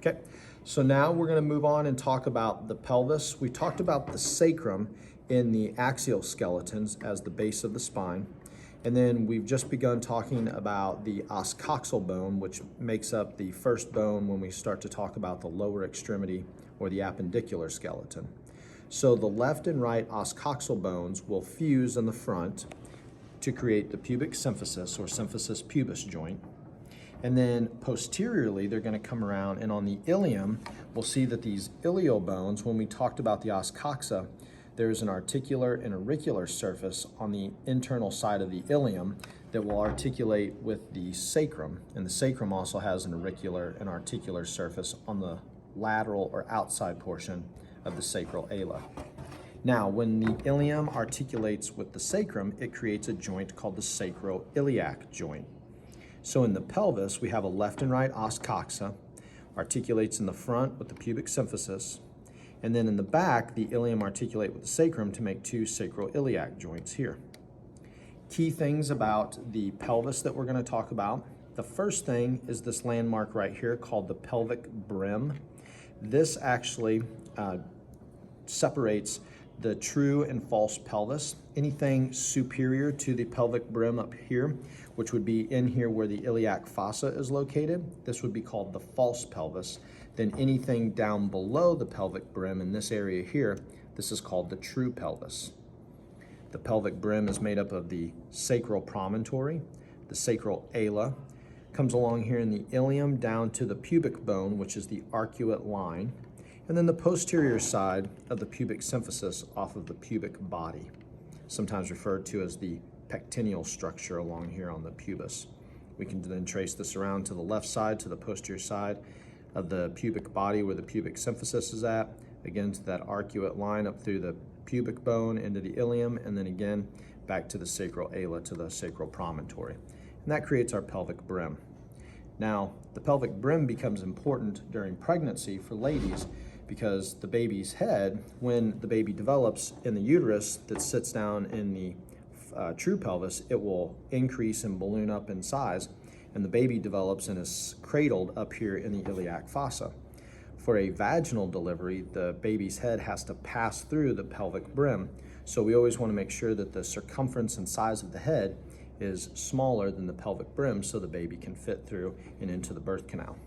Okay, so now we're going to move on and talk about the pelvis. We talked about the sacrum in the axial skeletons as the base of the spine. And then we've just begun talking about the os coxal bone, which makes up the first bone when we start to talk about the lower extremity or the appendicular skeleton. So the left and right os coxal bones will fuse in the front to create the pubic symphysis or symphysis pubis joint. And then posteriorly, they're going to come around, and on the ilium, we'll see that these ilial bones, when we talked about the os coxa, there's an articular and auricular surface on the internal side of the ilium that will articulate with the sacrum. And the sacrum also has an auricular and articular surface on the lateral or outside portion of the sacral ala. Now, when the ilium articulates with the sacrum, it creates a joint called the sacroiliac joint. So in the pelvis, we have a left and right os coxa, articulates in the front with the pubic symphysis, and then in the back, the ilium articulate with the sacrum to make two sacroiliac joints here. Key things about the pelvis that we're going to talk about. The first thing is this landmark right here called the pelvic brim. This actually separates the true and false pelvis. Anything superior to the pelvic brim up here, which would be in here where the iliac fossa is located, this would be called the false pelvis. Then anything down below the pelvic brim in this area here, this is called the true pelvis. The pelvic brim is made up of the sacral promontory, the sacral ala, comes along here in the ilium down to the pubic bone, which is the arcuate line, and then the posterior side of the pubic symphysis off of the pubic body, sometimes referred to as the pectineal structure along here on the pubis. We can then trace this around to the left side, to the posterior side of the pubic body where the pubic symphysis is at, again to that arcuate line up through the pubic bone into the ilium, and then again back to the sacral ala, to the sacral promontory. And that creates our pelvic brim. Now, the pelvic brim becomes important during pregnancy for ladies because the baby's head, when the baby develops in the uterus that sits down in the true pelvis, it will increase and balloon up in size, and the baby develops and is cradled up here in the iliac fossa. For a vaginal delivery, the baby's head has to pass through the pelvic brim, so we always want to make sure that the circumference and size of the head is smaller than the pelvic brim so the baby can fit through and into the birth canal.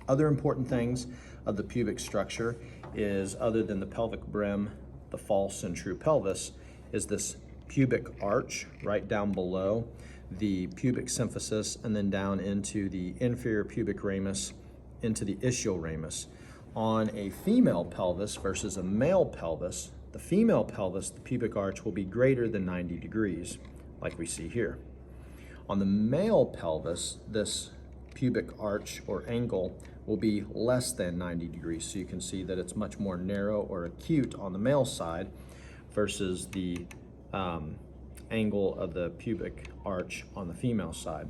Other important things of the pubic structure is, other than the pelvic brim, the false and true pelvis, is this pubic arch right down below the pubic symphysis and then down into the inferior pubic ramus, into the ischial ramus. On a female pelvis versus a male pelvis, the female pelvis, the pubic arch will be greater than 90 degrees, like we see here. On the male pelvis, this pubic arch or angle will be less than 90 degrees. So you can see that it's much more narrow or acute on the male side versus the angle of the pubic arch on the female side.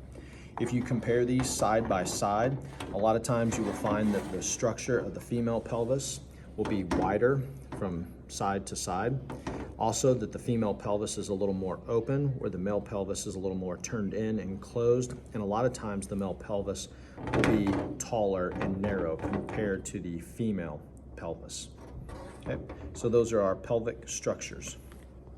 If you compare these side by side, a lot of times you will find that the structure of the female pelvis will be wider from side to side. Also, that the female pelvis is a little more open, where the male pelvis is a little more turned in and closed. And a lot of times the male pelvis will be taller and narrow compared to the female pelvis. Okay, so those are our pelvic structures.